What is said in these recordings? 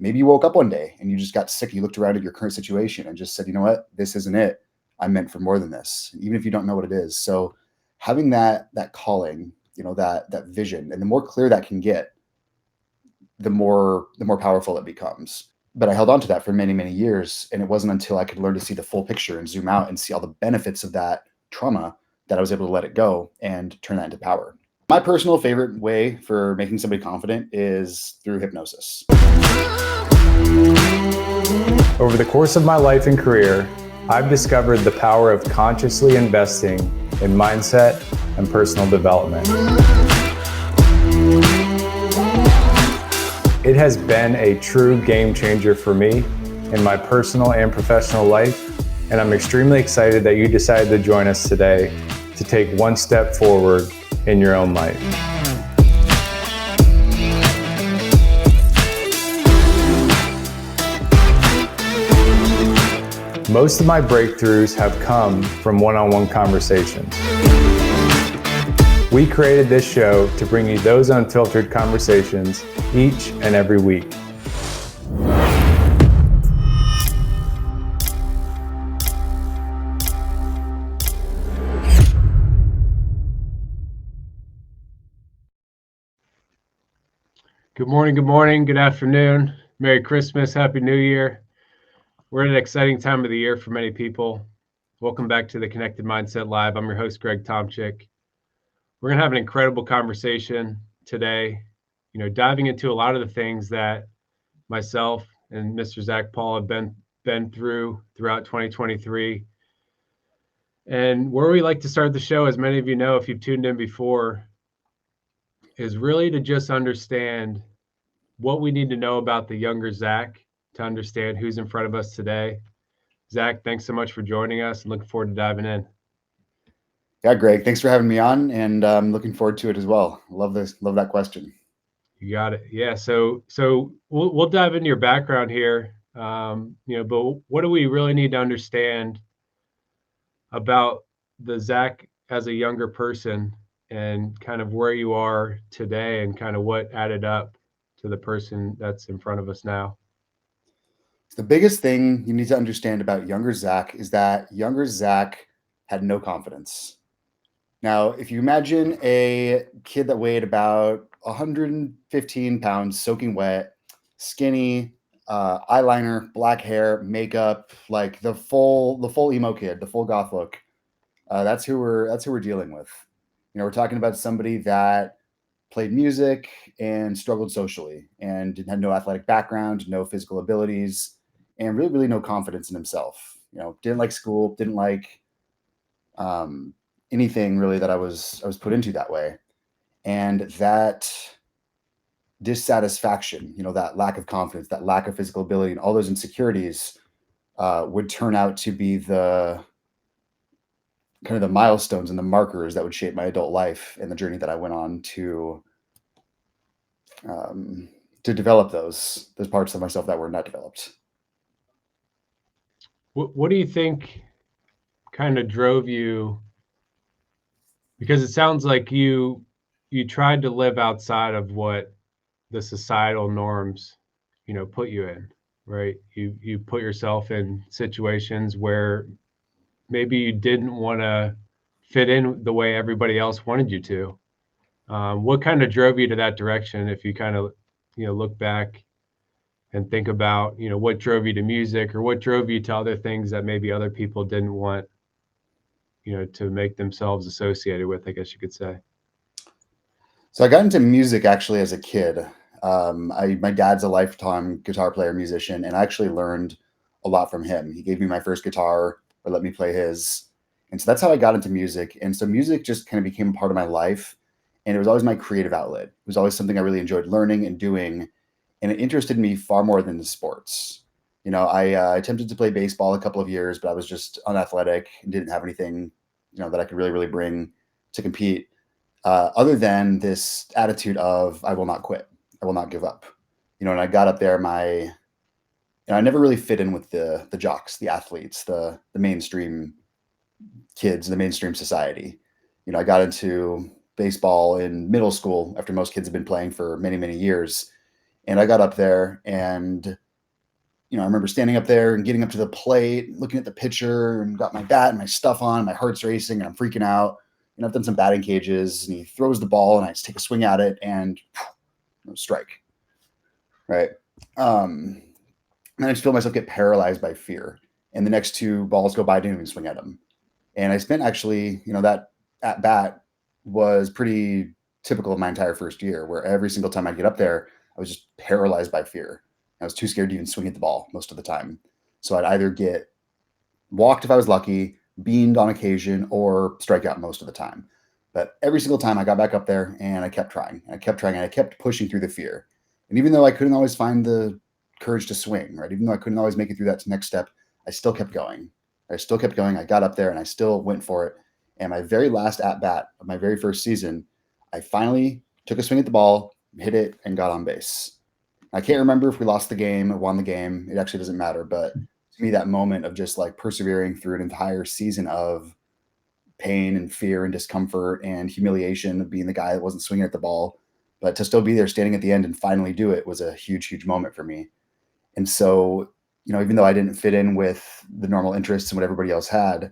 Maybe you woke up one day and you just got sick. You looked around at your current situation and just said, you know what, this isn't it. I'm meant for more than this, even if you don't know what it is. So having that calling, that vision, and the more clear that can get, the more powerful it becomes. But I held on to that for many, many years. And it wasn't until I could learn to see the full picture and zoom out and see all the benefits of that trauma that I was able to let it go and turn that into power. My personal favorite way for making somebody confident is through hypnosis. Over the course of my life and career, I've discovered the power of consciously investing in mindset and personal development. It has been a true game changer for me in my personal and professional life, and I'm extremely excited that you decided to join us today to take one step forward in your own life. Most of my breakthroughs have come from one-on-one conversations. We created this show to bring you those unfiltered conversations each and every week. Good morning, good afternoon, Merry Christmas, Happy New Year. We're at an exciting time of the year for many people. Welcome back to the Connected Mindset Live. I'm your host, Greg Tomczyk. We're gonna have an incredible conversation today, diving into a lot of the things that myself and Mr. Zach Paul have been through throughout 2023. And where we like to start the show, as many of you know, if you've tuned in before, is really to just understand what we need to know about the younger Zach to understand who's in front of us today. Zach, thanks so much for joining us and looking forward to diving in. Yeah, Greg, thanks for having me on, and I'm looking forward to it as well. Love that question. You got it. Yeah. So we'll dive into your background here. But what do we really need to understand about the Zach as a younger person and kind of where you are today and kind of what added up to the person that's in front of us now? The biggest thing you need to understand about younger Zach is that younger Zach had no confidence. Now, if you imagine a kid that weighed about 115 pounds, soaking wet, skinny, eyeliner, black hair, makeup, like the full emo kid, the full goth look, that's who we're dealing with. We're talking about somebody that played music and struggled socially and had no athletic background, no physical abilities, and really, really no confidence in himself. Didn't like school, didn't like anything really that I was put into that way. And that dissatisfaction, that lack of confidence, that lack of physical ability, and all those insecurities would turn out to be the kind of the milestones and the markers that would shape my adult life and the journey that I went on to develop those parts of myself that were not developed. What do you think kind of drove you? Because it sounds like you tried to live outside of what the societal norms, put you in, right? You put yourself in situations where maybe you didn't want to fit in the way everybody else wanted you to. What kind of drove you to that direction? If you kind of, look back and think about, what drove you to music or what drove you to other things that maybe other people didn't want, to make themselves associated with, I guess you could say. So I got into music actually as a kid. My dad's a lifetime guitar player, musician, and I actually learned a lot from him. He gave me my first guitar or let me play his. And so that's how I got into music. And so music just kind of became a part of my life. And it was always my creative outlet. It was always something I really enjoyed learning and doing. And it interested me far more than the sports. I attempted to play baseball a couple of years, but I was just unathletic and didn't have anything, that I could really, really bring to compete. Other than this attitude of, I will not quit. I will not give up. And I got up there, I never really fit in with the jocks, the athletes, the mainstream kids, the mainstream society. I got into baseball in middle school after most kids have been playing for many, many years. And I got up there and, I remember standing up there and getting up to the plate, looking at the pitcher, and got my bat and my stuff on. My heart's racing and I'm freaking out. And I've done some batting cages, and he throws the ball and I just take a swing at it and strike. Right. And I just feel myself get paralyzed by fear. And the next two balls go by, I didn't even swing at them. And I spent actually, that at bat was pretty typical of my entire first year, where every single time I'd get up there, I was just paralyzed by fear. I was too scared to even swing at the ball most of the time. So I'd either get walked if I was lucky, beamed on occasion, or strike out most of the time. But every single time I got back up there and I kept trying, and I kept trying, and I kept pushing through the fear. And even though I couldn't always find the courage to swing, right? Even though I couldn't always make it through that next step, I still kept going. I got up there and I still went for it. And my very last at bat of my very first season, I finally took a swing at the ball, hit it, and got on base. I can't remember if we lost the game or won the game. It actually doesn't matter. But to me, that moment of just like persevering through an entire season of pain and fear and discomfort and humiliation of being the guy that wasn't swinging at the ball, but to still be there standing at the end and finally do it was a huge, huge moment for me. And so, even though I didn't fit in with the normal interests and what everybody else had,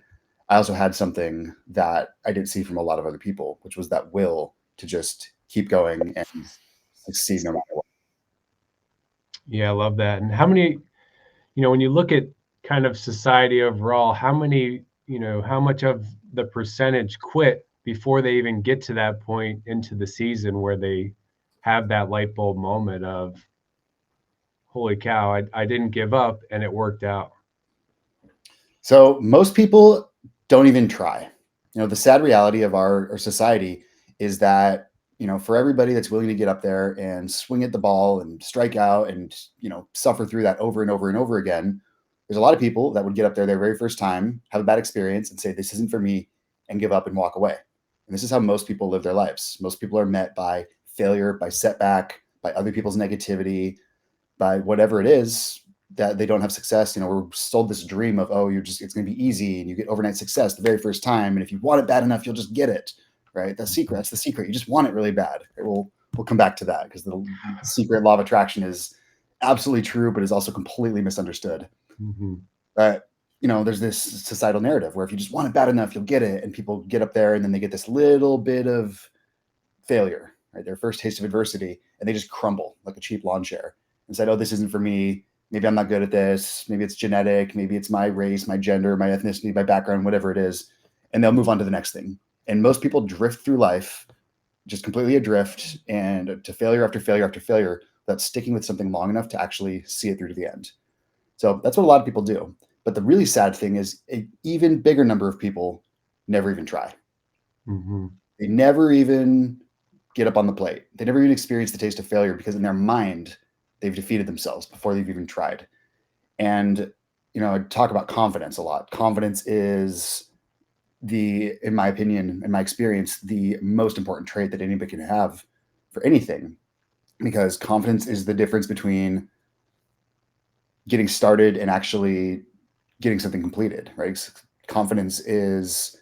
I also had something that I didn't see from a lot of other people, which was that will to just keep going and succeed no matter what. Yeah, I love that. And how many, when you look at kind of society overall, how much of the percentage quit before they even get to that point into the season where they have that light bulb moment of, holy cow, I didn't give up and it worked out? So most people don't even try. The sad reality of our society is that, for everybody that's willing to get up there and swing at the ball and strike out and, suffer through that over and over and over again, there's a lot of people that would get up there their very first time, have a bad experience and say, this isn't for me, and give up and walk away. And this is how most people live their lives. Most people are met by failure, by setback, by other people's negativity, by whatever it is that they don't have success. We're sold this dream of, it's going to be easy and you get overnight success the very first time. And if you want it bad enough, you'll just get it, right? That's the secret. You just want it really bad. We'll come back to that because the secret law of attraction is absolutely true, but is also completely misunderstood. Mm-hmm. But, there's this societal narrative where if you just want it bad enough, you'll get it. And people get up there and then they get this little bit of failure, right? Their first taste of adversity, and they just crumble like a cheap lawn chair and said, this isn't for me. Maybe I'm not good at this. Maybe it's genetic. Maybe it's my race, my gender, my ethnicity, my background, whatever it is. And they'll move on to the next thing. And most people drift through life just completely adrift and to failure after failure after failure without sticking with something long enough to actually see it through to the end. So that's what a lot of people do. But the really sad thing is an even bigger number of people never even try. Mm-hmm. They never even get up on the plate. They never even experience the taste of failure because in their mind, they've defeated themselves before they've even tried. And, I talk about confidence a lot. Confidence is in my opinion, in my experience, the most important trait that anybody can have for anything, because confidence is the difference between getting started and actually getting something completed, right? Confidence is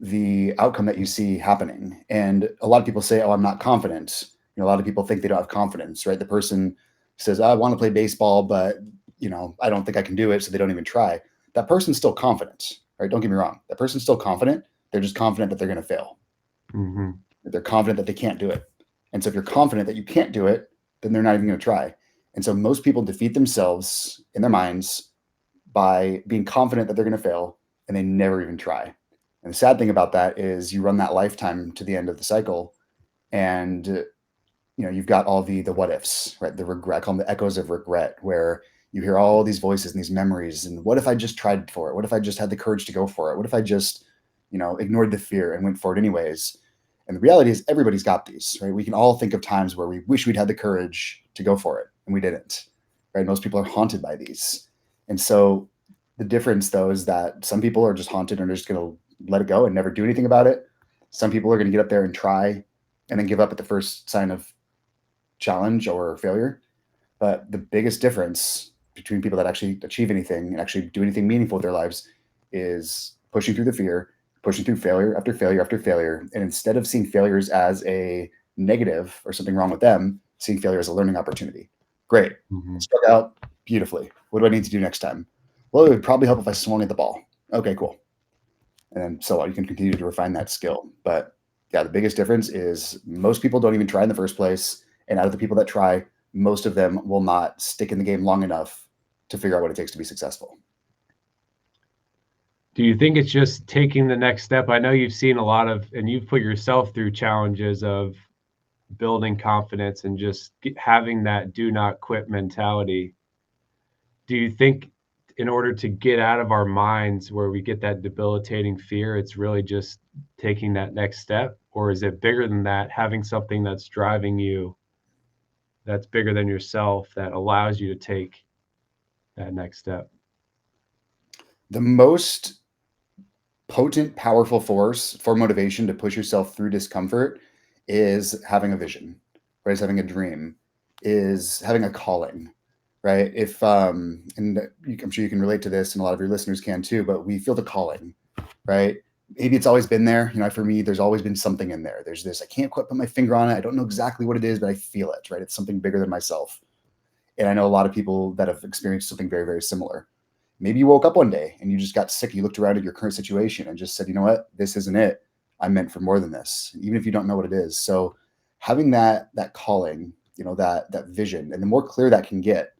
the outcome that you see happening. And a lot of people say, I'm not confident. A lot of people think they don't have confidence, right? The person says, I want to play baseball, but I don't think I can do it. So they don't even try. That person's still confident, right? Don't get me wrong. That person's still confident. They're just confident that they're going to fail. Mm-hmm. They're confident that they can't do it. And so if you're confident that you can't do it, then they're not even going to try. And so most people defeat themselves in their minds by being confident that they're going to fail, and they never even try. And the sad thing about that is you run that lifetime to the end of the cycle, and you've got all the what ifs, right? The regret, I call them the echoes of regret, where you hear all these voices and these memories. And what if I just tried for it? What if I just had the courage to go for it? What if I just, ignored the fear and went for it anyways? And the reality is everybody's got these, right? We can all think of times where we wish we'd had the courage to go for it and we didn't, right? Most people are haunted by these. And so the difference though is that some people are just haunted and are just going to let it go and never do anything about it. Some people are going to get up there and try and then give up at the first sign of challenge or failure. But the biggest difference between people that actually achieve anything and actually do anything meaningful with their lives is pushing through the fear, pushing through failure after failure after failure. And instead of seeing failures as a negative or something wrong with them, seeing failure as a learning opportunity. Great. Mhm. Struck out beautifully. What do I need to do next time? Well, it would probably help if I swung at the ball. Okay, cool. And then so on. You can continue to refine that skill. But yeah, the biggest difference is most people don't even try in the first place. And out of the people that try, most of them will not stick in the game long enough to figure out what it takes to be successful. Do you think it's just taking the next step? I know you've seen a lot of, and you've put yourself through challenges of building confidence and just having that do not quit mentality. Do you think in order to get out of our minds where we get that debilitating fear, it's really just taking that next step? Or is it bigger than that, having something that's driving you, that's bigger than yourself, that allows you to take that next step? The most potent, powerful force for motivation to push yourself through discomfort is having a vision, right? Is having a dream, is having a calling, right? If and I'm sure you can relate to this, and a lot of your listeners can too. But we feel the calling, right? Maybe it's always been there. For me, there's always been something in there. There's this. I can't quite put my finger on it. I don't know exactly what it is, but I feel it, right? It's something bigger than myself. And I know a lot of people that have experienced something very, very similar. Maybe you woke up one day and you just got sick. You looked around at your current situation and just said, you know what, this isn't it. I'm meant for more than this, even if you don't know what it is. So having that calling, that vision, and the more clear that can get,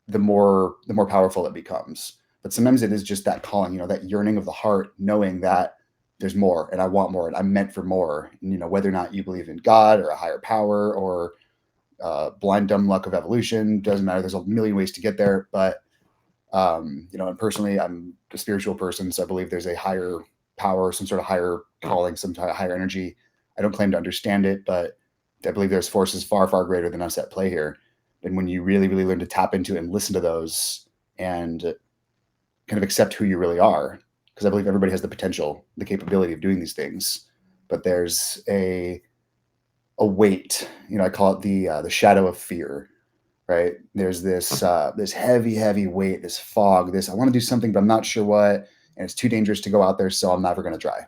the more powerful it becomes. But sometimes it is just that calling, that yearning of the heart, knowing that there's more and I want more and I'm meant for more. And, whether or not you believe in God or a higher power or blind dumb luck of evolution, doesn't matter. There's a million ways to get there, but and personally, I'm a spiritual person, so I believe there's a higher power, some sort of higher calling, some sort of higher energy. I don't claim to understand it, but I believe there's forces far, far greater than us at play here. And when you really, really learn to tap into it and listen to those and kind of accept who you really are, because I believe everybody has the potential, the capability of doing these things, but there's a weight. I call it the shadow of fear, right? There's this heavy, heavy weight, this fog, this I want to do something, but I'm not sure what, and it's too dangerous to go out there, so I'm never going to try.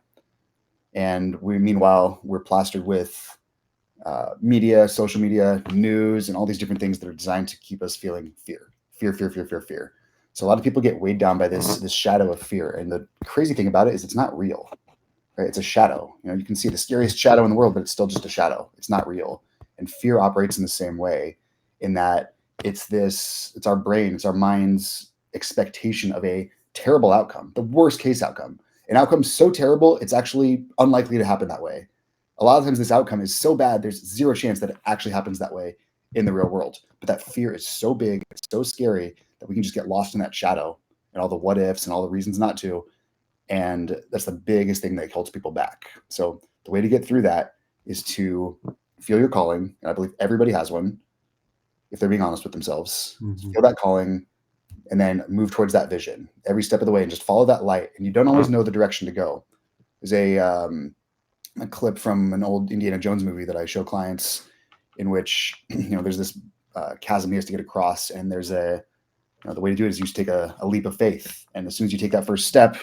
And meanwhile, we're plastered with media, social media, news, and all these different things that are designed to keep us feeling fear, fear, fear, fear, fear, fear. So a lot of people get weighed down by this shadow of fear. And the crazy thing about it is it's not real, right? It's a shadow. You can see the scariest shadow in the world, but it's still just a shadow. It's not real. And fear operates in the same way, in that it's our brain, it's our mind's expectation of a terrible outcome, the worst case outcome. An outcome so terrible, it's actually unlikely to happen that way. A lot of times this outcome is so bad, there's zero chance that it actually happens that way in the real world. But that fear is so big, it's so scary that we can just get lost in that shadow and all the what ifs and all the reasons not to. And that's the biggest thing that holds people back. So the way to get through that is to feel your calling. And I believe everybody has one, if they're being honest with themselves. Mhm. Feel that calling and then move towards that vision every step of the way and just follow that light. And you don't always know the direction to go. There's a clip from an old Indiana Jones movie that I show clients, in which there's this chasm he has to get across, and there's the way to do it is you just take a leap of faith, and as soon as you take that first step,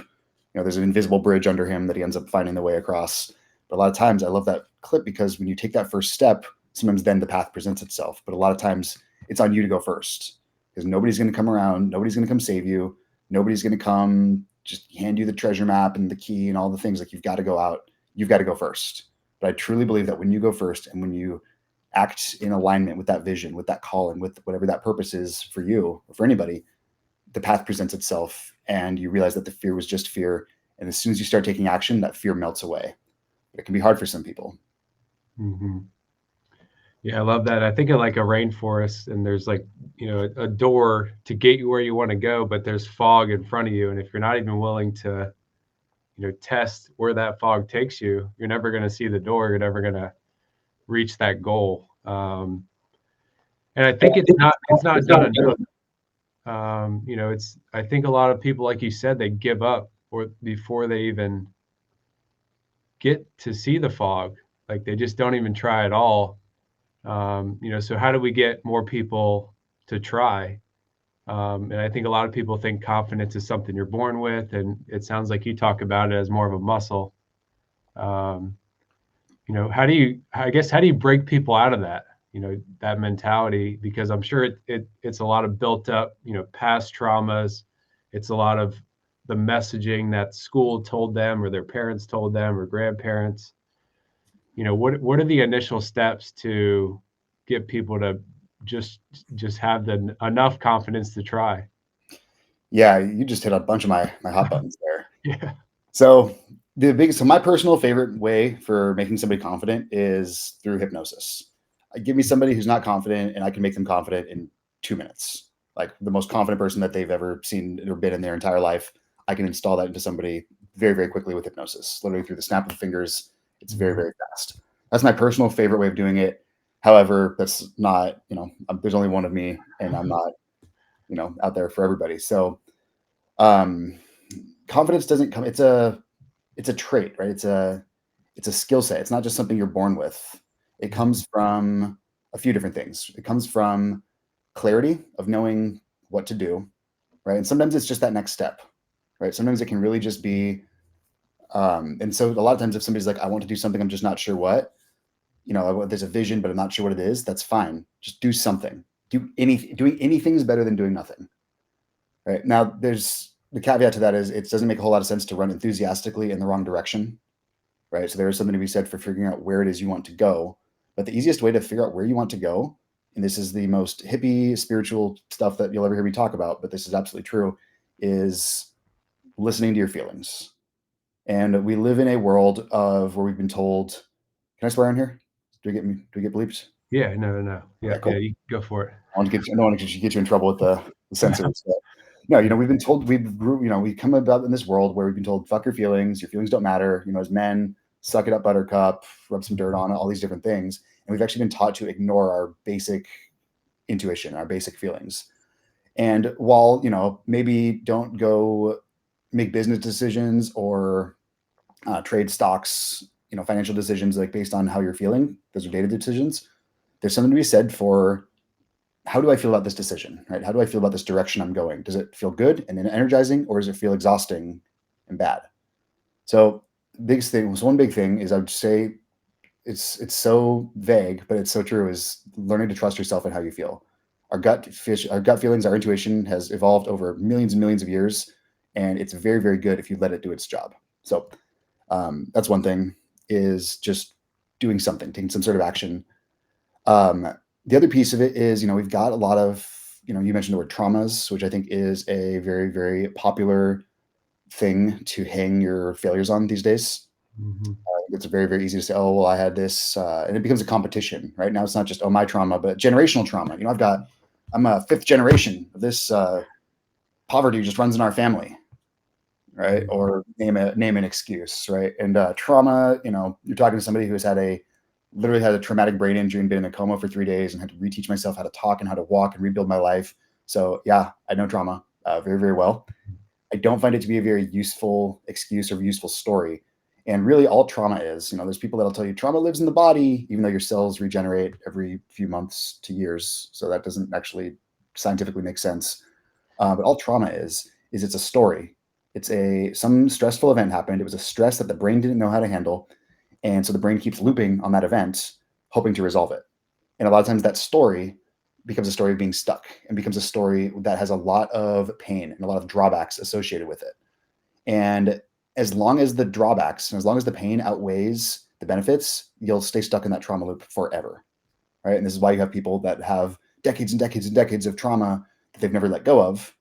there's an invisible bridge under him that he ends up finding the way across. But a lot of times I love that clip because when you take that first step, sometimes then the path presents itself. But a lot of times it's on you to go first, because nobody's going to come around, nobody's going to come save you, nobody's going to come just hand you the treasure map and the key and all the things. Like, you've got to go out, you've got to go first. But I truly believe that when you go first and when you act in alignment with that vision, with that call, and with whatever that purpose is for you or for anybody, the path presents itself and you realize that the fear was just fear. And as soon as you start taking action, that fear melts away. But it can be hard for some people. Mm-hmm. Yeah, I love that. I think of like a rainforest, and there's like, a door to get you where you want to go, but there's fog in front of you. And if you're not even willing to, test where that fog takes you, you're never going to see the door. You're never going to reach that goal. And I think it's not done enough. I think a lot of people, like you said, they give up or before they even get to see the fog. Like, they just don't even try at all. So how do we get more people to try? And I think a lot of people think confidence is something you're born with, and it sounds like you talk about it as more of a muscle. How do you break people out of that? that mentality, because I'm sure it's a lot of built up, past traumas. It's a lot of the messaging that school told them or their parents told them or grandparents. What are the initial steps to get people to just have the enough confidence to try? Yeah, you just hit a bunch of my hot buttons there. Yeah. So so my personal favorite way for making somebody confident is through hypnosis. Give me somebody who's not confident, and I can make them confident in 2 minutes. Like the most confident person that they've ever seen or been in their entire life, I can install that into somebody very, very quickly with hypnosis. Literally through the snap of the fingers, it's very, very fast. That's my personal favorite way of doing it. However, that's not, there's only one of me, and I'm not, out there for everybody. So um, confidence doesn't come. It's a trait, right? It's a skill set. It's not just something you're born with. It comes from a few different things. It comes from clarity of knowing what to do, right? And sometimes it's just that next step, right? Sometimes it can really just be, and so a lot of times if somebody's like, I want to do something, I'm just not sure what, there's a vision, but I'm not sure what it is. That's fine. Just do something. Doing anything is better than doing nothing, right? Now, there's the caveat to that is it doesn't make a whole lot of sense to run enthusiastically in the wrong direction, right? So there is something to be said for figuring out where it is you want to go. But the easiest way to figure out where you want to go, and this is the most hippie spiritual stuff that you'll ever hear me talk about, but this is absolutely true, is listening to your feelings. And we live in a world of where we've been told, can I swear on here? Do we get bleeped? Yeah, no. Yeah, Okay, cool. you go for it. I don't want to get you in trouble with the censors. But no, we've been told we come about in this world where we've been told, fuck your feelings don't matter. As men, suck it up, buttercup, rub some dirt on it, all these different things. And we've actually been taught to ignore our basic intuition, our basic feelings. And while, maybe don't go make business decisions or trade stocks, financial decisions like based on how you're feeling, those are data decisions. There's something to be said for, how do I feel about this decision, right? How do I feel about this direction I'm going? Does it feel good and energizing, or does it feel exhausting and bad? So one big thing is I would say it's so vague, but it's so true, is learning to trust yourself and how you feel. Our gut feelings, our intuition has evolved over millions and millions of years, and it's very, very good if you let it do its job. So that's one thing, is just doing something, taking some sort of action. The other piece of it is, we've got a lot of, you mentioned the word traumas, which I think is a very, very popular thing to hang your failures on these days. It's very, very easy to say, oh, well, I had this, and it becomes a competition, right? Now it's not just, oh, my trauma, but generational trauma. I'm a fifth generation of this poverty just runs in our family, right? Or name an excuse, right? And trauma, you're talking to somebody who has literally had a traumatic brain injury and been in a coma for 3 days and had to reteach myself how to talk and how to walk and rebuild my life. So yeah, I know trauma very, very well. I don't find it to be a very useful excuse or useful story. And really all trauma is, there's people that'll tell you trauma lives in the body, even though your cells regenerate every few months to years. So that doesn't actually scientifically make sense. But all trauma is it's a story. It's some stressful event happened. It was a stress that the brain didn't know how to handle. And so the brain keeps looping on that event, hoping to resolve it. And a lot of times that story becomes a story of being stuck, and becomes a story that has a lot of pain and a lot of drawbacks associated with it. And as long as the drawbacks and as long as the pain outweighs the benefits, you'll stay stuck in that trauma loop forever. Right. And this is why you have people that have decades and decades and decades of trauma that they've never let go of,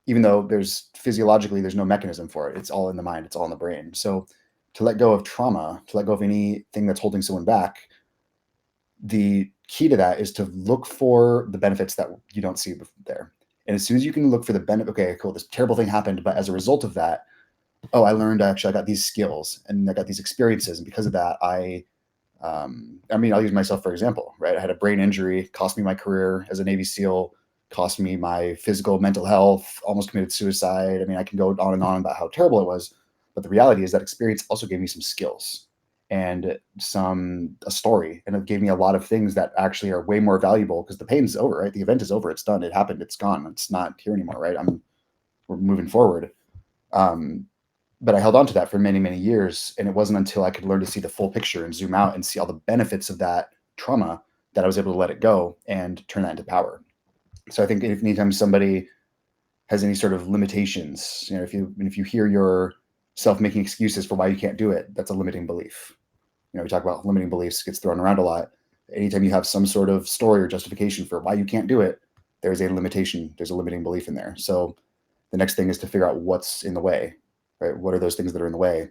even though physiologically there's no mechanism for it. It's all in the mind. It's all in the brain. So to let go of trauma, to let go of anything that's holding someone back, the key to that is to look for the benefits that you don't see there. And as soon as you can look for the benefit, okay, cool, this terrible thing happened, but as a result of that, oh, I learned, actually, I got these skills and I got these experiences. And because of that, I'll use myself for example, right? I had a brain injury, cost me my career as a Navy SEAL, cost me my physical, mental health, almost committed suicide. I mean, I can go on and on about how terrible it was. But the reality is that experience also gave me some skills and a story. And it gave me a lot of things that actually are way more valuable, because the pain's over, right? The event is over. It's done. It happened. It's gone. It's not here anymore, right? We're moving forward. But I held on to that for many, many years. And it wasn't until I could learn to see the full picture and zoom out and see all the benefits of that trauma that I was able to let it go and turn that into power. So I think if anytime somebody has any sort of limitations, if you hear yourself making excuses for why you can't do it, that's a limiting belief. We talk about limiting beliefs, gets thrown around a lot. Anytime you have some sort of story or justification for why you can't do it, there's a limitation, there's a limiting belief in there. So the next thing is to figure out what's in the way, right? What are those things that are in the way?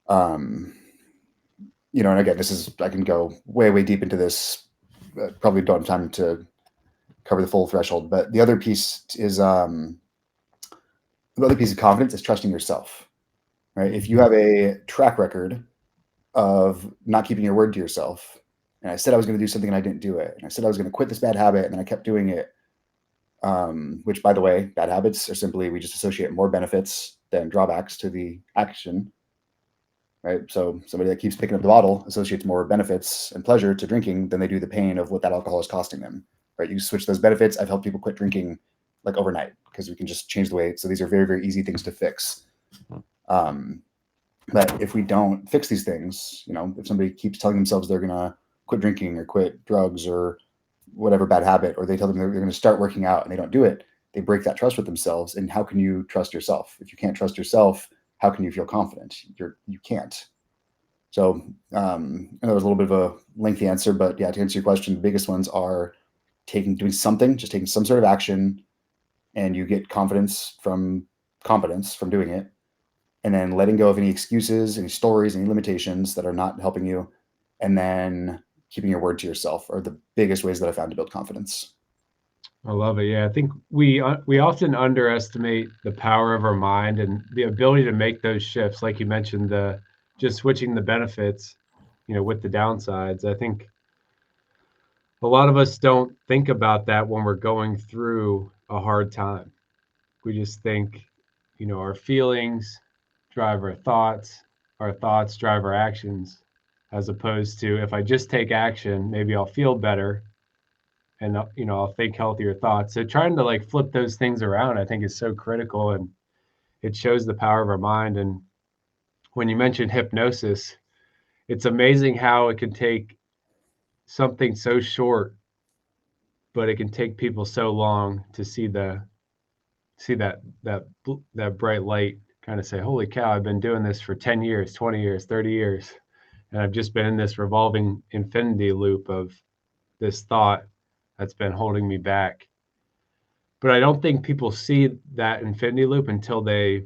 And again, I can go way, way deep into this. Probably don't have time to cover the full threshold, but the other piece is, the other piece of confidence is trusting yourself, right? If you have a track record of not keeping your word to yourself, and I said I was going to do something and I didn't do it, and I said I was going to quit this bad habit and then I kept doing it, which, by the way, bad habits are simply, we just associate more benefits than drawbacks to the action, right? So somebody that keeps picking up the bottle associates more benefits and pleasure to drinking than they do the pain of what that alcohol is costing them, right? You switch those benefits. I've helped people quit drinking like overnight because we can just change the way. So these are very, very easy things to fix. But if we don't fix these things, if somebody keeps telling themselves they're going to quit drinking or quit drugs or whatever bad habit, or they tell them they're going to start working out and they don't do it, they break that trust with themselves. And how can you trust yourself? If you can't trust yourself, how can you feel confident? You can't. So I know it was a little bit of a lengthy answer, but yeah, to answer your question, the biggest ones are doing something, just taking some sort of action, and you get competence from doing it. And then letting go of any excuses, any stories, any limitations that are not helping you. And then keeping your word to yourself are the biggest ways that I found to build confidence. I love it. Yeah, I think we often underestimate the power of our mind and the ability to make those shifts. Like you mentioned, the just switching the benefits, with the downsides. I think a lot of us don't think about that when we're going through a hard time. We just think, our feelings drive our thoughts drive our actions, as opposed to if I just take action, maybe I'll feel better and I'll think healthier thoughts. So trying to like flip those things around, I think is so critical, and it shows the power of our mind. And when you mentioned hypnosis, it's amazing how it can take something so short, but it can take people so long to see that bright light, kind of say, holy cow, I've been doing this for 10 years, 20 years, 30 years. And I've just been in this revolving infinity loop of this thought that's been holding me back. But I don't think people see that infinity loop until they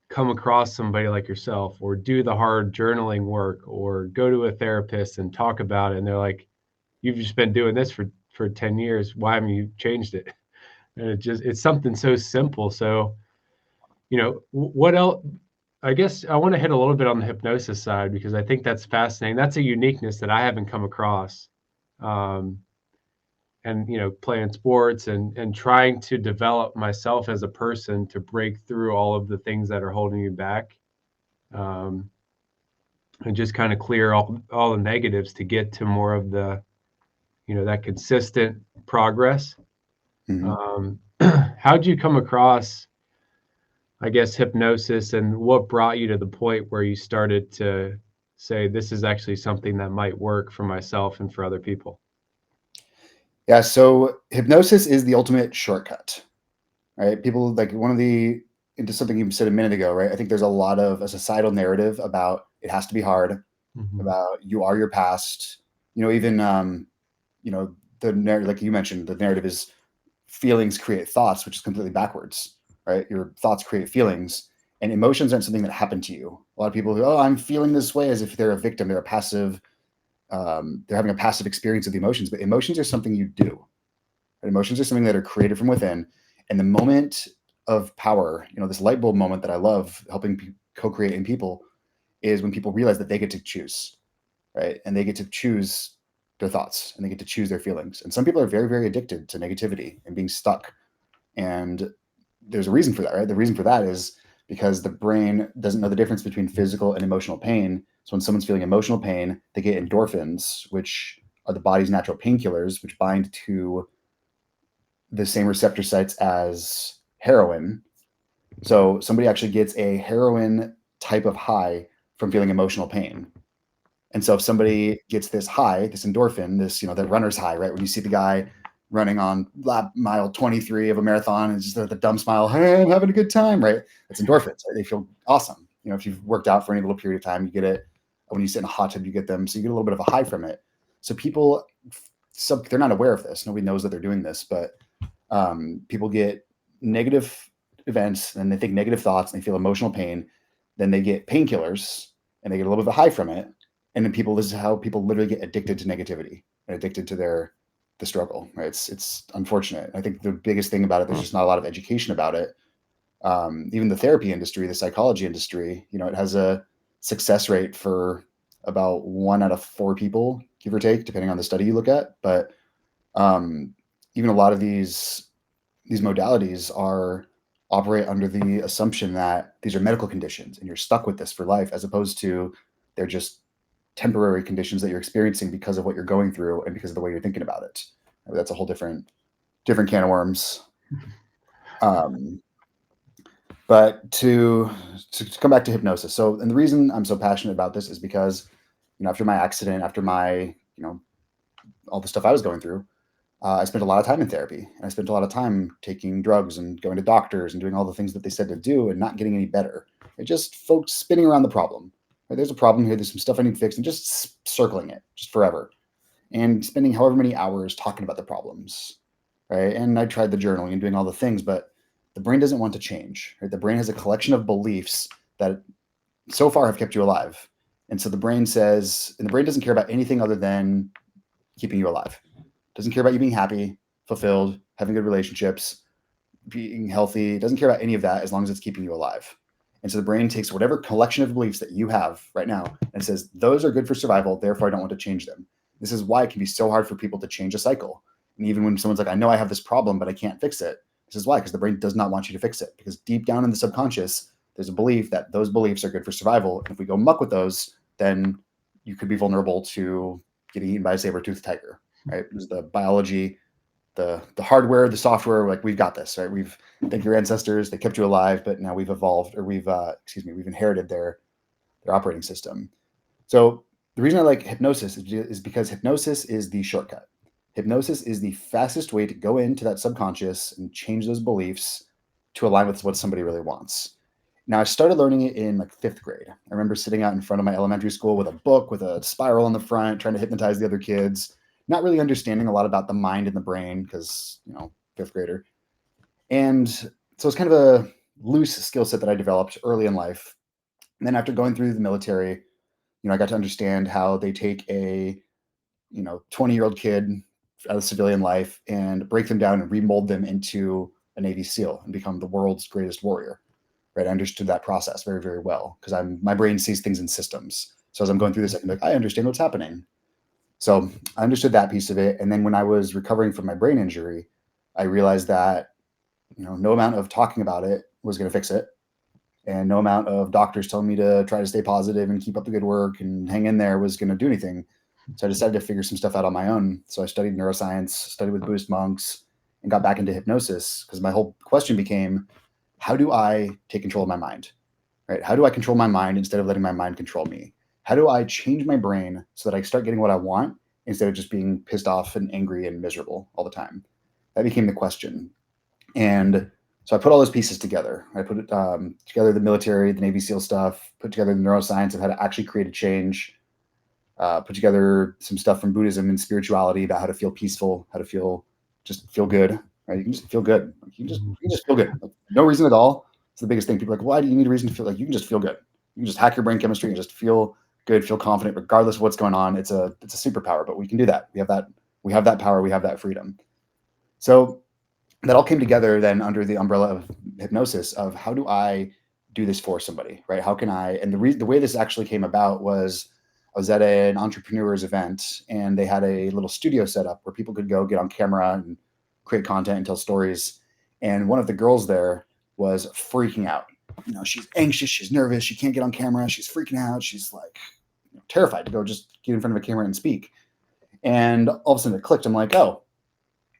come across somebody like yourself, or do the hard journaling work, or go to a therapist and talk about it. And they're like, you've just been doing this for 10 years. Why haven't you changed it? And it's something so simple. So, what else? I guess I want to hit a little bit on the hypnosis side, because I think that's fascinating. That's a uniqueness that I haven't come across. And playing sports and trying to develop myself as a person to break through all of the things that are holding me back, and just kind of clear all the negatives to get to more of the that consistent progress. Mm-hmm. How'd you come across, I guess, hypnosis, and what brought you to the point where you started to say, this is actually something that might work for myself and for other people? Yeah, so hypnosis is the ultimate shortcut, right? People like into something you said a minute ago, right? I think there's a lot of a societal narrative about it has to be hard, about you are your past. Even the narrative, like you mentioned, the narrative is feelings create thoughts, which is completely backwards, right? Your thoughts create feelings, and emotions aren't something that happen to you. A lot of people go, "Oh, I'm feeling this way," as if they're a victim, they're a passive. They're having a passive experience of the emotions, but emotions are something you do. Right? Emotions are something that are created from within. And the moment of power, this light bulb moment that I love helping co-create in people, is when people realize that they get to choose, right? And they get to choose their thoughts and they get to choose their feelings. And some people are very, very addicted to negativity and being stuck. And there's a reason for that, right? The reason for that is because the brain doesn't know the difference between physical and emotional pain. So when someone's feeling emotional pain, they get endorphins, which are the body's natural painkillers, which bind to the same receptor sites as heroin. So somebody actually gets a heroin type of high from feeling emotional pain. And so if somebody gets this high, this endorphin, this, that runner's high, right? When you see the guy running on lap mile 23 of a marathon and just the dumb smile, hey, I'm having a good time, right? It's endorphins, right? They feel awesome. If you've worked out for any little period of time, you get it. When you sit in a hot tub, you get them. So you get a little bit of a high from it. So people, they're not aware of this. Nobody knows that they're doing this, but people get negative events and they think negative thoughts and they feel emotional pain. Then they get painkillers and they get a little bit of a high from it. And then this is how people literally get addicted to negativity and addicted to the struggle, right? It's unfortunate. I think the biggest thing about it, there's just not a lot of education about it. Even the therapy industry, the psychology industry, it has a success rate for about 1 out of 4 people, give or take, depending on the study you look at. But even a lot of these modalities operate under the assumption that these are medical conditions and you're stuck with this for life, as opposed to they're just temporary conditions that you're experiencing because of what you're going through and because of the way you're thinking about it. That's a whole different can of worms. But to come back to hypnosis. So, and the reason I'm so passionate about this is because, after my accident, after my, all the stuff I was going through, I spent a lot of time in therapy, and I spent a lot of time taking drugs and going to doctors and doing all the things that they said to do and not getting any better. It just folks spinning around the problem. Right? There's a problem here. There's some stuff I need fixed, and just circling it just forever, and spending however many hours talking about the problems. Right? And I tried the journaling and doing all the things, but the brain doesn't want to change. Right? The brain has a collection of beliefs that so far have kept you alive, and so the brain says, and the brain doesn't care about anything other than keeping you alive. Doesn't care about you being happy, fulfilled, having good relationships, being healthy. It doesn't care about any of that as long as it's keeping you alive. And so the brain takes whatever collection of beliefs that you have right now and says, those are good for survival, therefore I don't want to change them. This is why it can be so hard for people to change a cycle. And even when someone's like, I know I have this problem, but I can't fix it. This is why, because the brain does not want you to fix it. Because deep down in the subconscious, there's a belief that those beliefs are good for survival. And if we go muck with those, then you could be vulnerable to getting eaten by a saber-toothed tiger. Right? It was the biology, the hardware, the software. Like, we've got this, right? Thank your ancestors, they kept you alive, but now we've evolved, or we've inherited their operating system. So the reason I like hypnosis is because hypnosis is the shortcut. Hypnosis is the fastest way to go into that subconscious and change those beliefs to align with what somebody really wants. Now, I started learning it in 5th grade. I remember sitting out in front of my elementary school with a book with a spiral on the front, trying to hypnotize the other kids, not really understanding a lot about the mind and the brain because, 5th grader. And so it's kind of a loose skill set that I developed early in life. And then after going through the military, I got to understand how they take a, 20-year-old kid out of civilian life and break them down and remold them into a Navy SEAL and become the world's greatest warrior. Right? I understood that process very, very well because my brain sees things in systems. So as I'm going through this, I can be like, I understand what's happening. So I understood that piece of it. And then when I was recovering from my brain injury, I realized that, no amount of talking about it was going to fix it. And no amount of doctors telling me to try to stay positive and keep up the good work and hang in there was going to do anything. So I decided to figure some stuff out on my own. So I studied neuroscience, studied with Buddhist monks, and got back into hypnosis because my whole question became, how do I take control of my mind? Right? How do I control my mind instead of letting my mind control me? How do I change my brain so that I start getting what I want instead of just being pissed off and angry and miserable all the time? That became the question. And so I put all those pieces together. I put together the military, the Navy SEAL stuff, put together the neuroscience of how to actually create a change, put together some stuff from Buddhism and spirituality about how to feel peaceful, how to just feel good. Right? You can just feel good. You can just feel good. No reason at all. It's the biggest thing. People are like, why do you need a reason to feel? Like, you can just feel good. You can just hack your brain chemistry and just feel good, feel confident, regardless of what's going on. It's a superpower, but we can do that. We have that power. We have that freedom. So that all came together then under the umbrella of hypnosis of how do I do this for somebody, right? How can I, and the way this actually came about was I was at an entrepreneur's event and they had a little studio set up where people could go get on camera and create content and tell stories. And one of the girls there was freaking out. She's anxious, she's nervous, she can't get on camera, she's freaking out, she's like terrified to go just get in front of a camera and speak. And all of a sudden it clicked. I'm like, oh,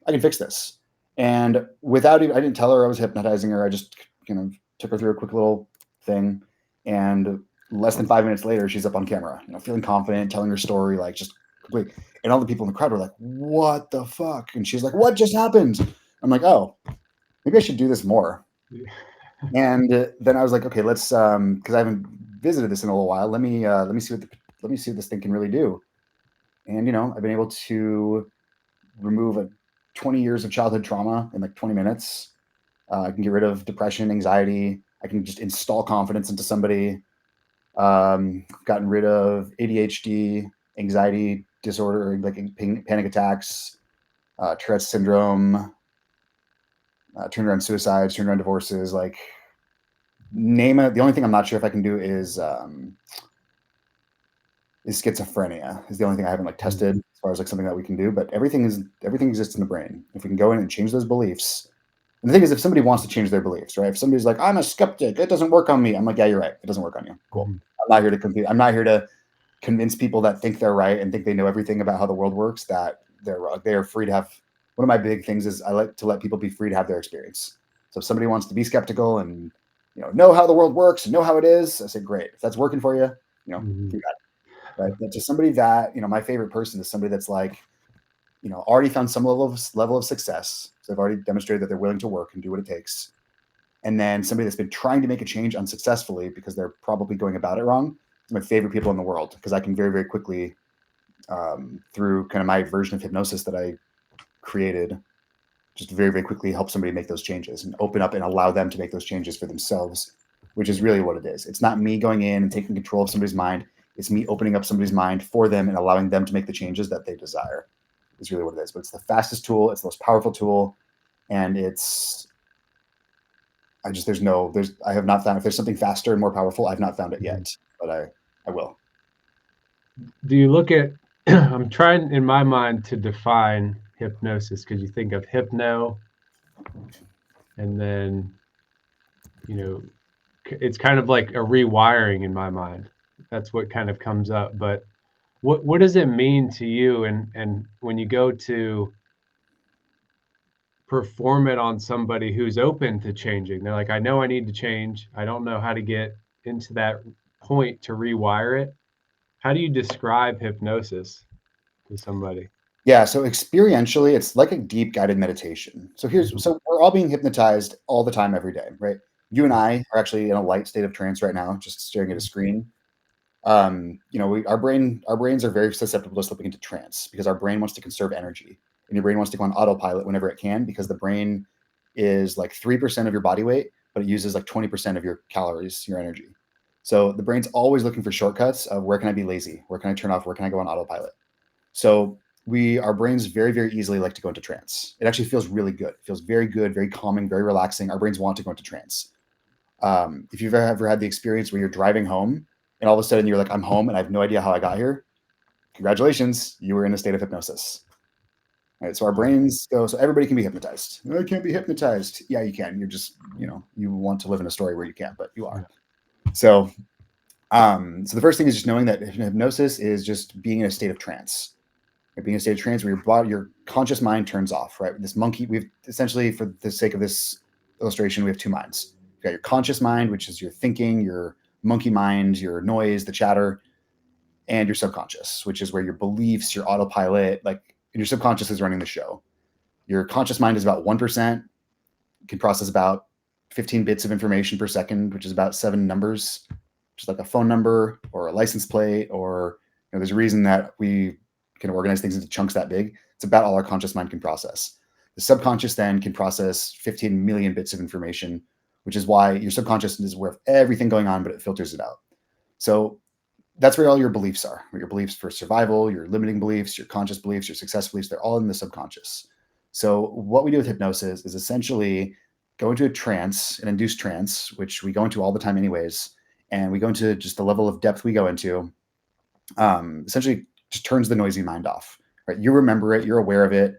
I can fix this. And without even, I didn't tell her I was hypnotizing her. I just took her through a quick little thing and less than 5 minutes later, she's up on camera, feeling confident, telling her story, like just complete. And all the people in the crowd were like, "What the fuck?" And she's like, "What just happened?" I'm like, "Oh, maybe I should do this more." And then I was like, "Okay, let's because I haven't visited this in a little while. Let me see what this thing can really do." And I've been able to remove 20 years of childhood trauma in like 20 minutes. I can get rid of depression, anxiety. I can just install confidence into somebody. Gotten rid of ADHD, anxiety disorder, like panic attacks, Tourette's syndrome, turned around suicides, turned around divorces, like name it. The only thing I'm not sure if I can do is schizophrenia is the only thing I haven't like tested as far as like something that we can do, but everything exists in the brain. If we can go in and change those beliefs. And the thing is, if somebody wants to change their beliefs, right? If somebody's like, "I'm a skeptic, it doesn't work on me," I'm like, "Yeah, you're right. It doesn't work on you. Cool. I'm not here to compete. I'm not here to convince people that think they're right and think they know everything about how the world works that they're wrong. They are free to have." One of my big things is I like to let people be free to have their experience. So if somebody wants to be skeptical and know how the world works and know how it is, I say, great. If that's working for you, you got it. Right? But to somebody that my favorite person is somebody that's like already found some level of success. So they've already demonstrated that they're willing to work and do what it takes. And then somebody that's been trying to make a change unsuccessfully because they're probably going about it wrong. It's my favorite people in the world because I can very, very quickly, through kind of my version of hypnosis that I created, just very, very quickly help somebody make those changes and open up and allow them to make those changes for themselves, which is really what it is. It's not me going in and taking control of somebody's mind. It's me opening up somebody's mind for them and allowing them to make the changes that they desire. Is really what it is. But it's the fastest tool. It's the most powerful tool. And I have not found, if there's something faster and more powerful, I've not found it yet, but I will. Do you look at, I'm trying in my mind to define hypnosis because you think of hypno and then, it's kind of like a rewiring in my mind. That's what kind of comes up. But what does it mean to you? And when you go to perform it on somebody who's open to changing, they're like, I know I need to change. I don't know how to get into that point to rewire it. How do you describe hypnosis to somebody? Yeah. So experientially, it's like a deep guided meditation. So so we're all being hypnotized all the time, every day, right? You and I are actually in a light state of trance right now, just staring at a screen. Our brains are very susceptible to slipping into trance because our brain wants to conserve energy, and your brain wants to go on autopilot whenever it can, because the brain is like 3% of your body weight, but it uses like 20% of your calories, your energy. So the brain's always looking for shortcuts of where can I be lazy? Where can I turn off? Where can I go on autopilot? So our brains very, very easily like to go into trance. It actually feels really good. It feels very good, very calming, very relaxing. Our brains want to go into trance. If you've ever had the experience where you're driving home and all of a sudden you're like, I'm home and I have no idea how I got here, congratulations, you were in a state of hypnosis. Right? So our brains go, so everybody can be hypnotized. No, I can't be hypnotized. Yeah, you can. You're just, you want to live in a story where you can't, but you are. So, so the first thing is just knowing that hypnosis is just being in a state of trance. Right? Being in a state of trance where your conscious mind turns off, right? This monkey, we've essentially, for the sake of this illustration, we have two minds. You've got your conscious mind, which is your thinking, your monkey mind, your noise, the chatter, and your subconscious, which is where your beliefs, your autopilot, like your subconscious is running the show. Your conscious mind is about 1%, can process about 15 bits of information per second, which is about 7 numbers, which is like a phone number or a license plate, or there's a reason that we can organize things into chunks that big. It's about all our conscious mind can process. The subconscious then can process 15 million bits of information, which is why your subconscious is aware of everything going on, but it filters it out. So that's where all your beliefs are. Your beliefs for survival, your limiting beliefs, your conscious beliefs, your success beliefs, they're all in the subconscious. So what we do with hypnosis is essentially go into a trance, an induced trance, which we go into all the time anyways. And we go into just the level of depth we go into, essentially just turns the noisy mind off, right? You remember it, you're aware of it.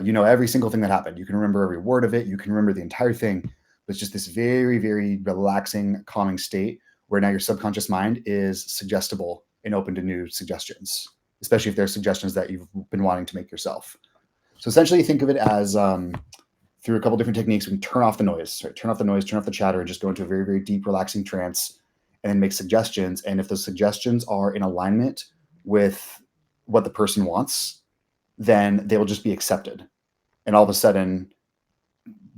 You know every single thing that happened. You can remember every word of it. You can remember the entire thing. But it's just this very, very relaxing, calming state where now your subconscious mind is suggestible and open to new suggestions, especially if they're suggestions that you've been wanting to make yourself. So essentially think of it as through a couple different techniques, we can turn off the noise, right? Turn off the noise, turn off the chatter, and just go into a very, very deep, relaxing trance. and then make suggestions. And if those suggestions are in alignment with what the person wants, then they will just be accepted. And all of a sudden,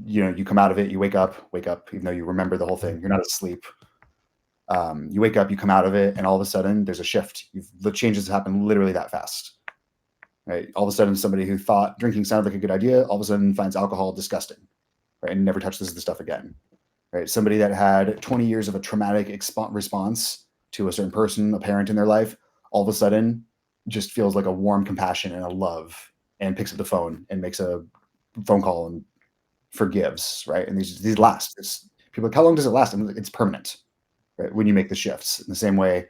you come out of it, you wake up, even though you remember the whole thing, you're not asleep. You wake up, you come out of it, and all of a sudden there's a shift. The changes happen literally that fast. Right? All of a sudden, somebody who thought drinking sounded like a good idea, all of a sudden finds alcohol disgusting, right? And never touches the stuff again. Right? Somebody that had 20 years of a traumatic response to a certain person, a parent in their life, all of a sudden just feels like a warm compassion and a love, and picks up the phone and makes a phone call and forgives, right? And these last. People are like, how long does it last? And it's permanent, right? When you make the shifts in the same way.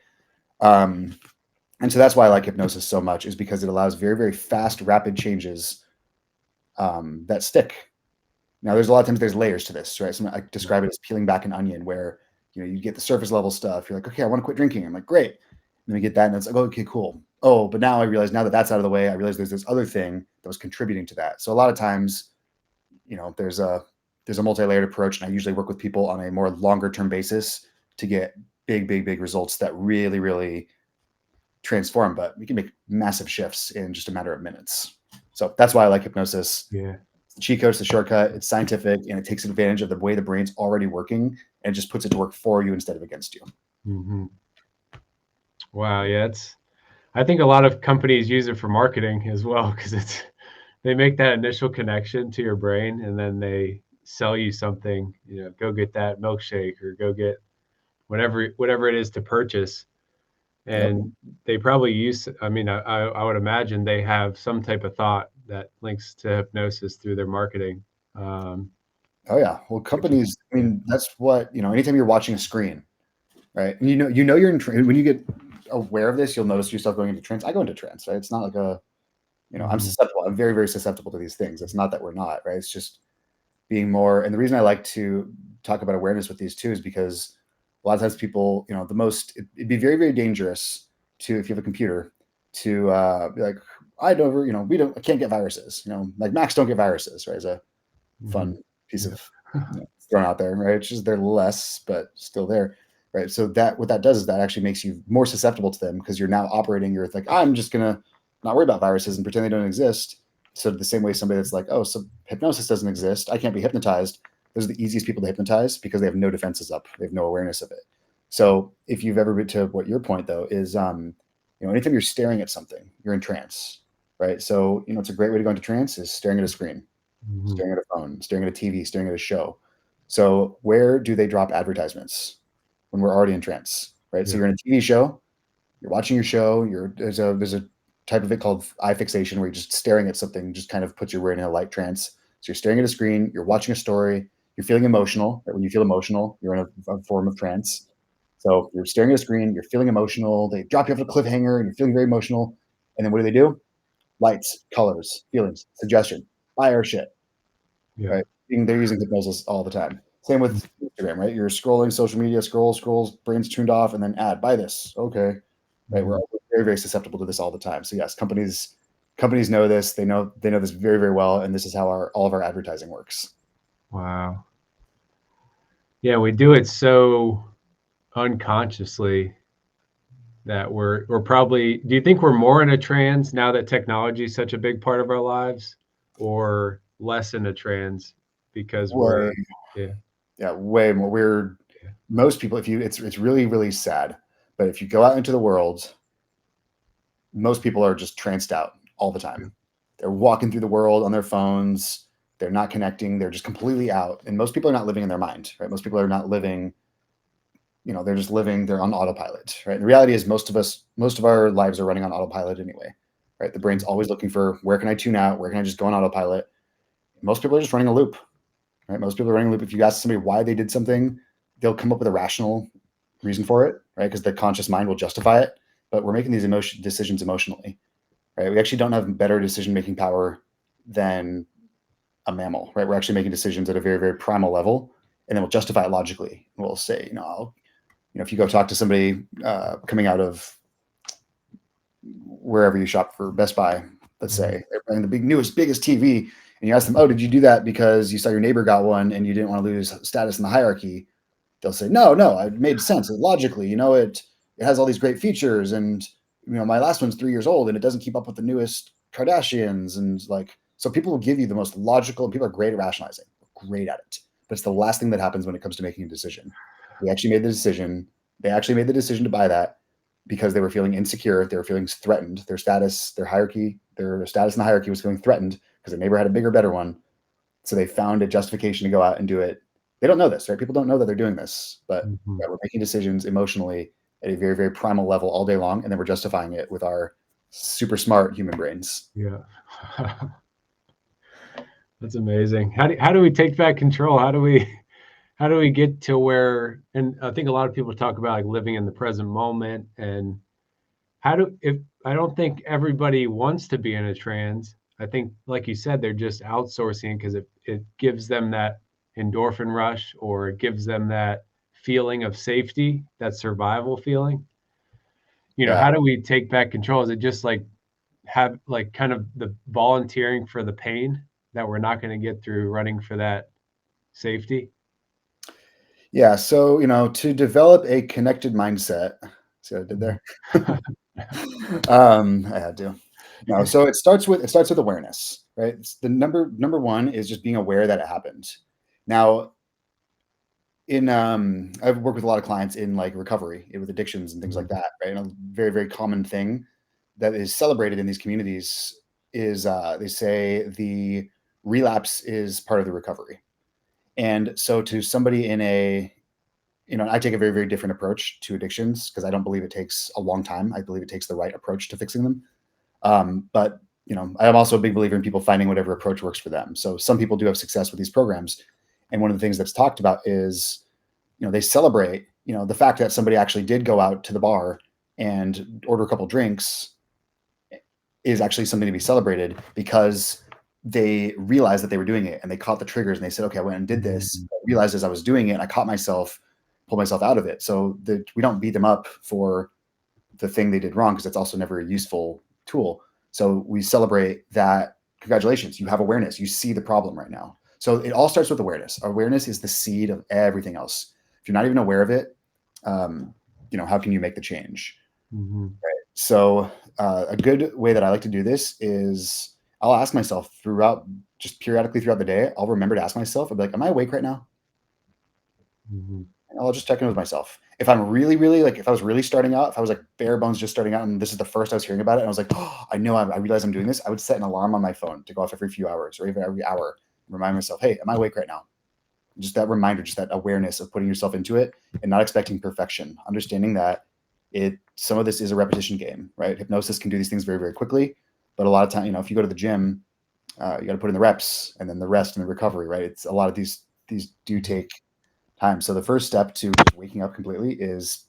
And so that's why I like hypnosis so much, is because it allows very, very fast, rapid changes that stick. Now, there's a lot of times there's layers to this, right? So I describe it as peeling back an onion, where you get the surface level stuff. You're like, okay, I want to quit drinking. I'm like, great. And then we get that, and it's like, oh, okay, cool. Oh, but now I realize, now that that's out of the way, I realize there's this other thing that was contributing to that. So a lot of times, there's a multi-layered approach, and I usually work with people on a more longer-term basis to get big, big, big results that really, really transform. But we can make massive shifts in just a matter of minutes. So that's why I like hypnosis. Yeah. It's the cheat code, it's the shortcut, it's scientific, and it takes advantage of the way the brain's already working, and just puts it to work for you instead of against you. Mm-hmm. Wow. Yeah. I think a lot of companies use it for marketing as well, because they make that initial connection to your brain, and then they sell you something, go get that milkshake, or go get whatever it is to purchase. And they probably I would imagine they have some type of thought that links to hypnosis through their marketing. Oh yeah. Well, companies, that's what, anytime you're watching a screen, right? And you're in when you get aware of this, you'll notice yourself going into trance. I go into trance, right? It's not like I'm susceptible. I'm very, very susceptible to these things. It's not that we're not, right? It's just being more. And the reason I like to talk about awareness with these too is because a lot of times people, it'd be very, very dangerous if you have a computer, to be like, I can't get viruses, like Macs don't get viruses, right? It's a fun piece of thrown out there, right? It's just they're less, but still there, right? So what that does is that actually makes you more susceptible to them, because you're now operating. You're like, I'm just gonna not worry about viruses and pretend they don't exist. So the same way somebody that's like, oh, so hypnosis doesn't exist, I can't be hypnotized. Those are the easiest people to hypnotize, because they have no defenses up. They have no awareness of it. So if you've ever been to what your point though is, anytime you're staring at something, you're in trance, right? So, it's a great way to go into trance is staring at a screen, staring at a phone, staring at a TV, staring at a show. So where do they drop advertisements? When we're already in trance, right? Yeah. So you're in a TV show, you're watching your show, there's a type of it called eye fixation, where you're just staring at something, just kind of puts your brain in a light trance. So you're staring at a screen, you're watching a story, you're feeling emotional. Right? When you feel emotional, you're in a form of trance. So you're staring at a screen, you're feeling emotional, they drop you off a cliffhanger, and you're feeling very emotional. And then what do? Lights, colors, feelings, suggestion, buy our shit. Yeah. Right? They're using hypnosis all the time. Same with Instagram, right? You're scrolling social media, scrolls, brain's tuned off, and then ad, buy this. Okay. Right. We're very, very susceptible to this all the time. So yes, companies know this. They know this very, very well. And this is how all of our advertising works. Wow. Yeah, we do it so unconsciously that we're probably, do you think we're more in a trance now that technology is such a big part of our lives, or less in a trance because way more? Most people, it's really, really sad, but if you go out into the world, most people are just tranced out all the time. They're walking through the world on their phones. They're not connecting. They're just completely out. And most people are not living in their mind, right? Most people are not living, they're just living, they're on autopilot, right? And the reality is most of our lives are running on autopilot anyway, right? The brain's always looking for, where can I tune out? Where can I just go on autopilot? Most people are just running a loop, right? Most people are running a loop. If you ask somebody why they did something, they'll come up with a rational reason for it, right? Because the conscious mind will justify it. But we're making these decisions emotionally, right? We actually don't have better decision-making power than a mammal, right? We're actually making decisions at a very, very primal level, and then we'll justify it logically. We'll say, if you go talk to somebody coming out of wherever you shop for, Best Buy, let's say, they're buying the biggest TV, and you ask them, oh, did you do that because you saw your neighbor got one and you didn't want to lose status in the hierarchy? they'll say, no, it made sense logically. It has all these great features, and my last one's 3 years old, and it doesn't keep up with the newest Kardashians, and like, so people will give you the most logical, and people are great at rationalizing, great at it, but it's the last thing that happens when it comes to making a decision. They actually made the decision. They actually made the decision to buy that because they were feeling insecure. They were feeling threatened. Their status, their hierarchy, their status in the hierarchy was feeling threatened because their neighbor had a bigger, better one. So they found a justification to go out and do it. They don't know this, right? People don't know that they're doing this, but Mhm. yeah, we're making decisions emotionally at a very, very primal level all day long, and then we're justifying it with our super smart human brains. Yeah. That's amazing. How do we take back control? How do we get to where, and I think a lot of people talk about like living in the present moment, and if I don't think everybody wants to be in a trance. I think, like you said, they're just outsourcing because it gives them that endorphin rush, or it gives them that feeling of safety, that survival feeling. Yeah. How do we take back control? Is it just like have like kind of the volunteering for the pain that we're not going to get through running for that safety? Yeah. So, to develop a connected mindset, see what I did there? I had to. No, so it starts with awareness, right? It's the number one is just being aware that it happened. Now, I've worked with a lot of clients in like recovery with addictions and things like Mhm. that, right? And a very, very common thing that is celebrated in these communities is they say the relapse is part of the recovery. And so to somebody in I take a very, very different approach to addictions because I don't believe it takes a long time. I believe it takes the right approach to fixing them. But I am also a big believer in people finding whatever approach works for them. So some people do have success with these programs. And one of the things that's talked about is, they celebrate, the fact that somebody actually did go out to the bar and order a couple drinks is actually something to be celebrated because they realized that they were doing it and they caught the triggers and they said, okay, I went and did this. I realized as I was doing it, and I caught myself, pulled myself out of it. So that we don't beat them up for the thing they did wrong because it's also never a useful tool. So we celebrate that. Congratulations, you have awareness. You see the problem right now. So it all starts with awareness. Awareness is the seed of everything else. If you're not even aware of it, how can you make the change? Mhm. So a good way that I like to do this is I'll ask myself just periodically throughout the day, I'll remember to ask myself, I'll be like, am I awake right now? Mhm. And I'll just check in with myself. If I'm really, really like, if I was really starting out, if I was like bare bones just starting out and this is the first I was hearing about it, and I was like, oh, I realize I'm doing this, I would set an alarm on my phone to go off every few hours or even every hour and remind myself, hey, am I awake right now? Just that reminder, just that awareness of putting yourself into it and not expecting perfection, understanding that some of this is a repetition game, right? Hypnosis can do these things very, very quickly, but a lot of time, if you go to the gym, you got to put in the reps and then the rest and the recovery, right? It's a lot of these do take time. So the first step to just waking up completely is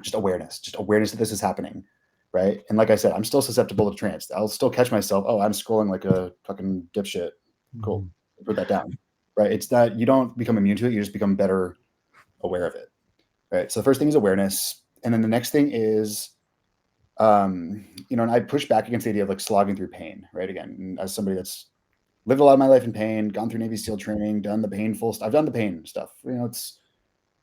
just awareness that this is happening, right? And like I said, I'm still susceptible to trance. I'll still catch myself. Oh, I'm scrolling like a fucking dipshit. Cool, Mhm. put that down, right? It's not, you don't become immune to it. You just become better aware of it, right? So the first thing is awareness, and then the next thing is, and I push back against the idea of like slogging through pain, right? Again, as somebody that's lived a lot of my life in pain, gone through Navy SEAL training, done the painful stuff. I've done the pain stuff.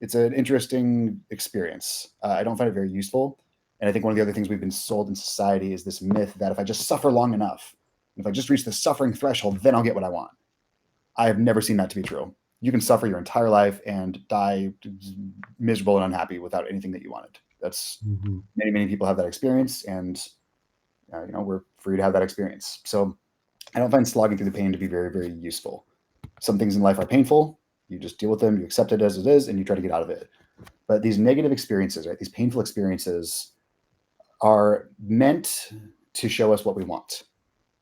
It's an interesting experience. I don't find it very useful. And I think one of the other things we've been sold in society is this myth that if I just suffer long enough, if I just reach the suffering threshold, then I'll get what I want. I have never seen that to be true. You can suffer your entire life and die miserable and unhappy without anything that you wanted. That's Mhm. many, many people have that experience, and we're free to have that experience. So I don't find slogging through the pain to be very, very useful. Some things in life are painful. You just deal with them, you accept it as it is, and you try to get out of it. But these negative experiences, right? These painful experiences are meant to show us what we want,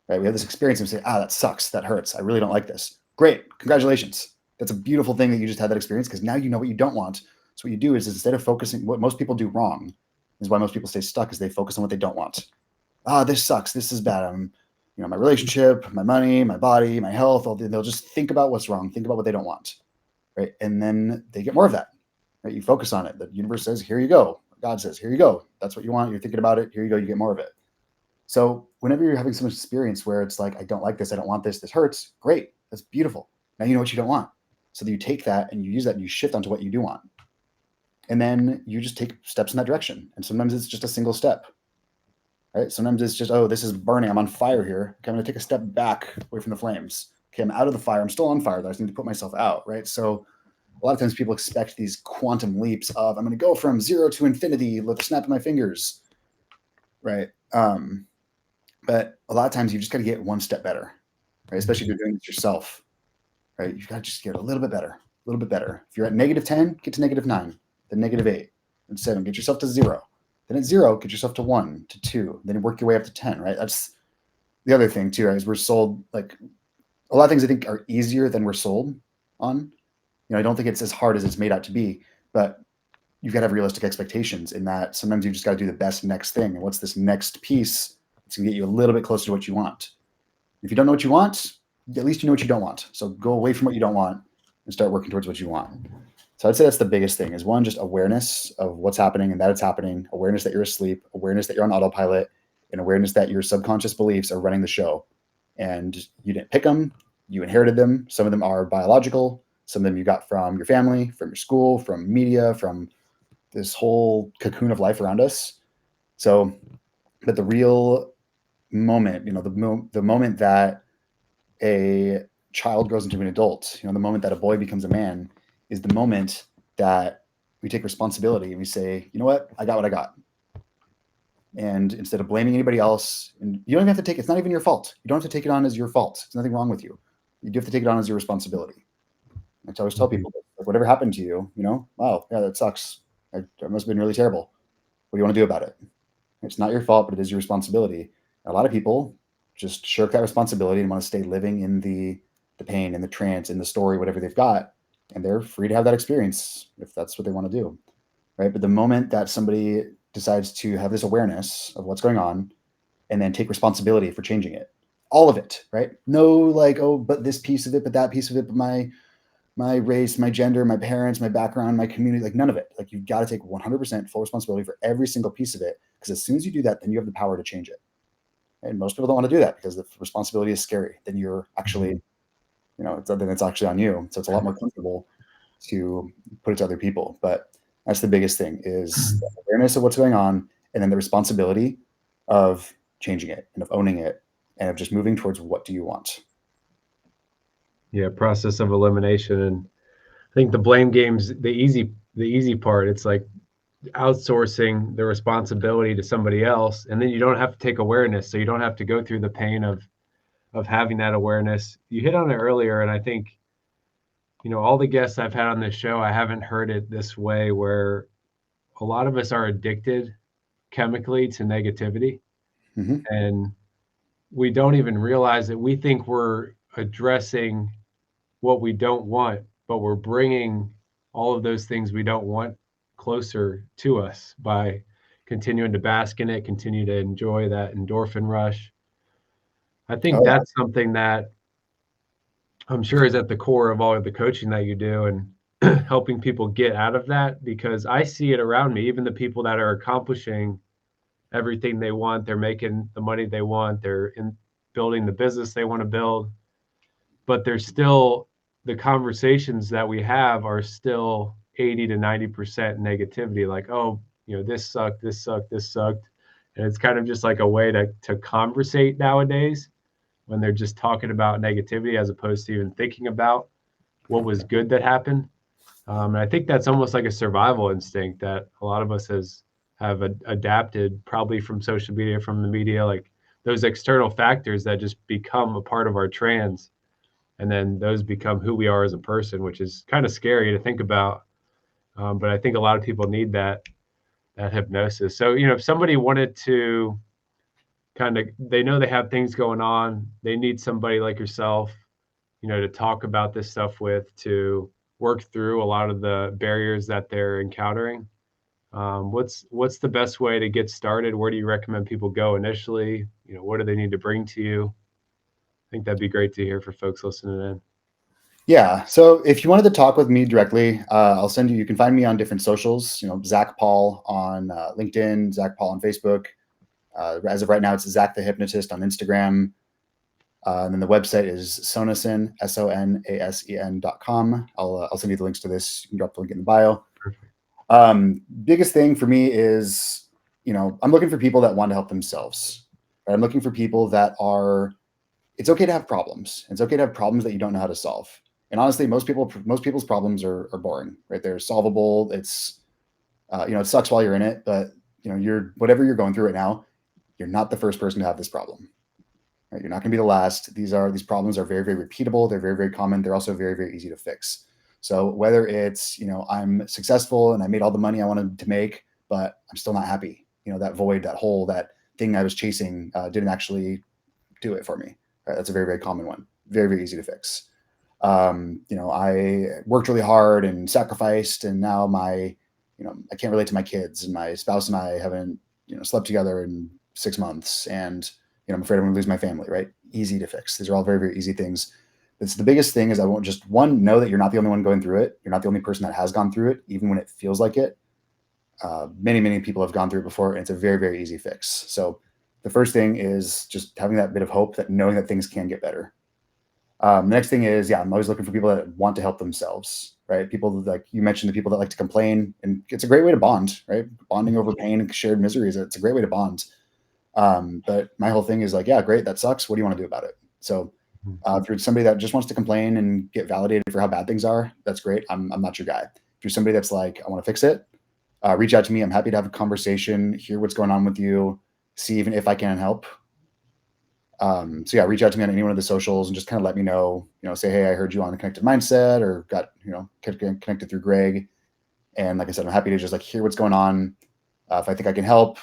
right? We have this experience and we say, that sucks. That hurts. I really don't like this. Great. Congratulations. That's a beautiful thing that you just had that experience because now you know what you don't want. So what you do is instead of focusing, what most people do wrong is why most people stay stuck is they focus on what they don't want. This sucks. This is bad. My relationship, my money, my body, my health, they'll just think about what's wrong, think about what they don't want, right? And then they get more of that, right? You focus on it. The universe says, here you go. God says, here you go. That's what you want. You're thinking about it. Here you go. You get more of it. So whenever you're having some experience where it's like, I don't like this, I don't want this, this hurts, great. That's beautiful. Now you know what you don't want. So that you take that and you use that and you shift onto what you do want. And then you just take steps in that direction. And sometimes it's just a single step, right? Sometimes it's just, oh, this is burning. I'm on fire here. Okay, I'm going to take a step back away from the flames. Okay, I'm out of the fire. I'm still on fire, though. I just need to put myself out, right? So a lot of times people expect these quantum leaps of, I'm going to go from 0 to infinity with a snap of my fingers, right? But a lot of times you just got to get one step better, right? Especially if you're doing this yourself, right? You've got to just get a little bit better, a little bit better. If you're at -10, get to -9, then -8, then 7, get yourself to 0. Then at 0, get yourself to 1, to 2, then work your way up to 10, right? That's the other thing too, right? Is we're sold, like, a lot of things I think are easier than we're sold on. I don't think it's as hard as it's made out to be, but you've got to have realistic expectations in that sometimes you just got to do the best next thing. And what's this next piece? It's going to get you a little bit closer to what you want. If you don't know what you want, at least you know what you don't want. So go away from what you don't want and start working towards what you want. So I'd say that's the biggest thing is, one, just awareness of what's happening and that it's happening, awareness that you're asleep, awareness that you're on autopilot, and awareness that your subconscious beliefs are running the show. And you didn't pick them, you inherited them. Some of them are biological. Some of them you got from your family, from your school, from media, from this whole cocoon of life around us. So, but the real moment, the moment that a child grows into an adult, the moment that a boy becomes a man, is the moment that we take responsibility and we say, you know what, I got what I got. And instead of blaming anybody else, and you don't even have to take, it's not even your fault. You don't have to take it on as your fault. There's nothing wrong with you. You do have to take it on as your responsibility. I always tell people, like, whatever happened to you, wow, yeah, that sucks. That must have been really terrible. What do you want to do about it? It's not your fault, but it is your responsibility. And a lot of people just shirk that responsibility and want to stay living in the pain and the trance and the story, whatever they've got. And they're free to have that experience if that's what they want to do, right? But the moment that somebody decides to have this awareness of what's going on and then take responsibility for changing it, all of it, right? No, like, oh, but this piece of it, but that piece of it, but my race, my gender, my parents, my background, my community, like none of it. Like, you've got to take 100% full responsibility for every single piece of it, because as soon as you do that, then you have the power to change it. And most people don't want to do that because the responsibility is scary. Then you're actually, it's something that's actually on you. So it's a lot more comfortable to put it to other people. But that's the biggest thing, is the awareness of what's going on, and then the responsibility of changing it and of owning it and of just moving towards what do you want. Yeah, process of elimination. And I think the blame game's the easy part. It's like outsourcing the responsibility to somebody else, and then you don't have to take awareness, so you don't have to go through the pain of having that awareness. You hit on it earlier, and I think all the guests I've had on this show, I haven't heard it this way, where a lot of us are addicted chemically to negativity. Mm-hmm. And we don't even realize that. We think we're addressing what we don't want, but we're bringing all of those things we don't want closer to us by continuing to bask in it, continue to enjoy that endorphin rush. I think that's something that I'm sure is at the core of all of the coaching that you do, and helping people get out of that, because I see it around me. Even the people that are accomplishing everything they want, they're making the money they want, they're in building the business they want to build, but there's still, the conversations that we have are still 80 to 90% negativity. Like, oh, this sucked, this sucked, this sucked. And it's kind of just like a way to conversate nowadays, when they're just talking about negativity as opposed to even thinking about what was good that happened. And I think that's almost like a survival instinct that a lot of us have adapted, probably from social media, from the media, like those external factors that just become a part of our trans. And then those become who we are as a person, which is kind of scary to think about. But I think a lot of people need that hypnosis. So, if somebody wanted to they know they have things going on, they need somebody like yourself, to talk about this stuff with, to work through a lot of the barriers that they're encountering. What's the best way to get started? Where do you recommend people go initially? What do they need to bring to you? I think that'd be great to hear for folks listening in. Yeah. So if you wanted to talk with me directly, I'll send you can find me on different socials, Zach Paul on LinkedIn, Zach Paul on Facebook. As of right now, it's Zach the Hypnotist on Instagram. And then the website is sonasen, sonasen.com. I'll send you the links to this. You can drop the link in the bio. Perfect. Biggest thing for me is, I'm looking for people that want to help themselves. Right? I'm looking for people that are. It's okay to have problems. It's okay to have problems that you don't know how to solve. And honestly, most people's problems are boring, right? They're solvable. It's it sucks while you're in it, but whatever you're going through right now, you're not the first person to have this problem. Right? You're not going to be the last. These problems are very, very repeatable. They're very, very common. They're also very, very easy to fix. So whether it's, I'm successful and I made all the money I wanted to make, but I'm still not happy. That void, that hole, that thing I was chasing didn't actually do it for me. Right? That's a very, very common one. Very, very easy to fix. I worked really hard and sacrificed, and now I can't relate to my kids, and my spouse and I haven't, slept together in 6 months, and I'm afraid I'm going to lose my family. Right? Easy to fix. These are all very, very easy things. It's the biggest thing is I won't just know that you're not the only one going through it. You're not the only person that has gone through it, even when it feels like it. Many, many people have gone through it before, and it's a very, very easy fix. So the first thing is just having that bit of hope, that knowing that things can get better. The next thing is, I'm always looking for people that want to help themselves, right? People like you mentioned, the people that like to complain, and it's a great way to bond, right? Bonding over pain and shared miseries. It's a great way to bond. But my whole thing is like, yeah, great. That sucks. What do you want to do about it? So if you're somebody that just wants to complain and get validated for how bad things are, that's great. I'm not your guy. If you're somebody that's like, I want to fix it, reach out to me. I'm happy to have a conversation, hear what's going on with you, see even if I can help. So yeah, reach out to me on any one of the socials and just kind of let me know, say, hey, I heard you on the Connected Mindset, or got, connected through Greg. And like I said, I'm happy to just like hear what's going on. If I think I can help,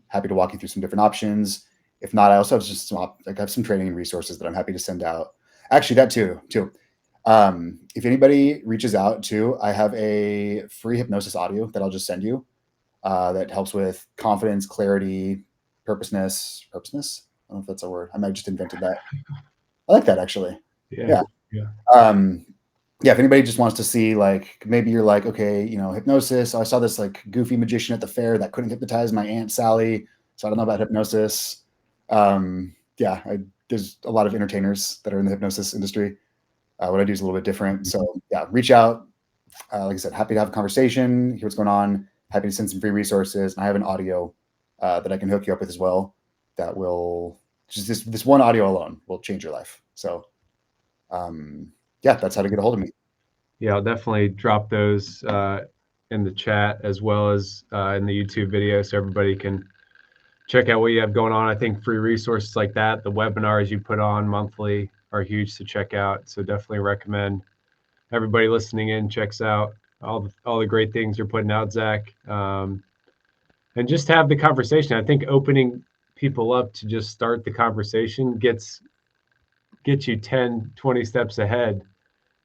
happy to walk you through some different options. If not, I also have just I have some training and resources that I'm happy to send out. Actually, that too. If anybody reaches out too, I have a free hypnosis audio that I'll just send you that helps with confidence, clarity, purposeness. I don't know if that's a word. I might have just invented that. I like that actually. Yeah. If anybody just wants to see, like, maybe you're like, okay, hypnosis. Oh, I saw this like goofy magician at the fair that couldn't hypnotize my Aunt Sally, so I don't know about hypnosis. There's a lot of entertainers that are in the hypnosis industry. What I do is a little bit different. So yeah, reach out. Like I said, happy to have a conversation, hear what's going on. Happy to send some free resources. And I have an audio that I can hook you up with as well. That will just this one audio alone will change your life. So that's how to get a hold of me. Yeah, I'll definitely drop those in the chat as well as in the YouTube video, so everybody can check out what you have going on. I think free resources like that, the webinars you put on monthly, are huge to check out. So definitely recommend everybody listening in checks out all the great things you're putting out, Zach. And just have the conversation. I think opening people up to just start the conversation gets you 10, 20 steps ahead.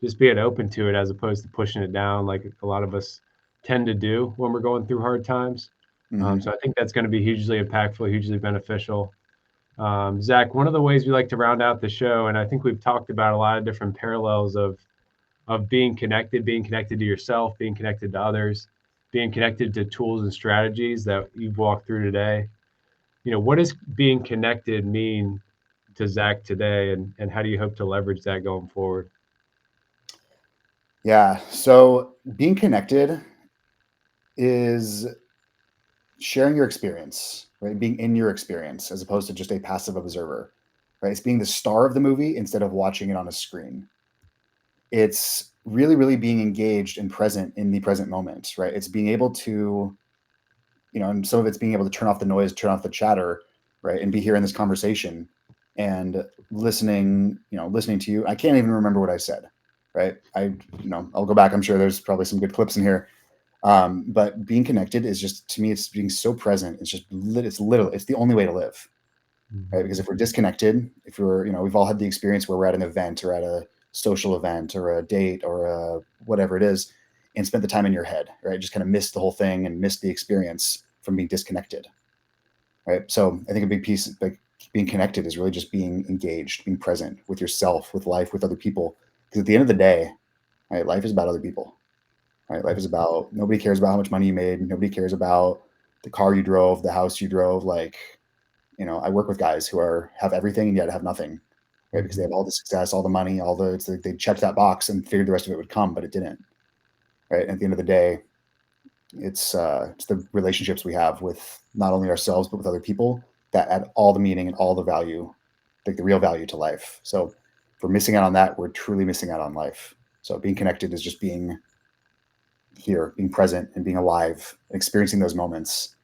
Just being open to it as opposed to pushing it down like a lot of us tend to do when we're going through hard times. So I think that's going to be hugely impactful, hugely beneficial. Zach, one of the ways we like to round out the show, and I think we've talked about a lot of different parallels of being connected to yourself, being connected to others, being connected to tools and strategies that you've walked through today. What does being connected mean to Zach today, and how do you hope to leverage that going forward? Yeah. So being connected is sharing your experience, right? Being in your experience as opposed to just a passive observer, right? It's being the star of the movie instead of watching it on a screen. It's really, really being engaged and present in the present moment, right? It's being able to, and some of it's being able to turn off the noise, turn off the chatter, right? And be here in this conversation and listening to you. I can't even remember what I said, right? I'll go back. I'm sure there's probably some good clips in here. But being connected is just, to me, it's being so present. It's the only way to live, right? Because if we're disconnected, if we've all had the experience where we're at an event or at a social event or a date or whatever it is, and spent the time in your head, right? Just kind of missed the whole thing and missed the experience from being disconnected, right? So I think a big piece, like being connected, is really just being engaged, being present with yourself, with life, with other people. Because at the end of the day, right, life is about other people. Right? Life is about, nobody cares about how much money you made. Nobody cares about the car you drove, the house you drove. Like, I work with guys who have everything and yet have nothing, right? Because they have all the success, all the money, it's like they checked that box and figured the rest of it would come, but it didn't. right? At the end of the day, it's the relationships we have with not only ourselves, but with other people that add all the meaning and all the value, like the real value to life. So if we're missing out on that, we're truly missing out on life. So being connected is just being here, being present and being alive, experiencing those moments.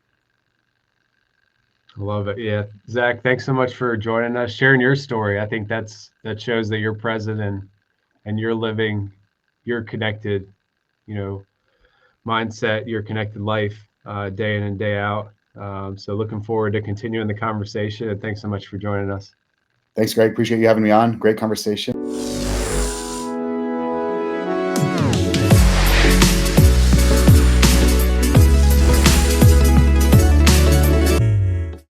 I love it. Yeah. Zach, thanks so much for joining us, sharing your story. I think that shows that you're present and you're living, you're connected, you know, mindset, your connected life, day in and day out. So looking forward to continuing the conversation, and thanks so much for joining us. Thanks, Greg. Appreciate you having me on. Great conversation.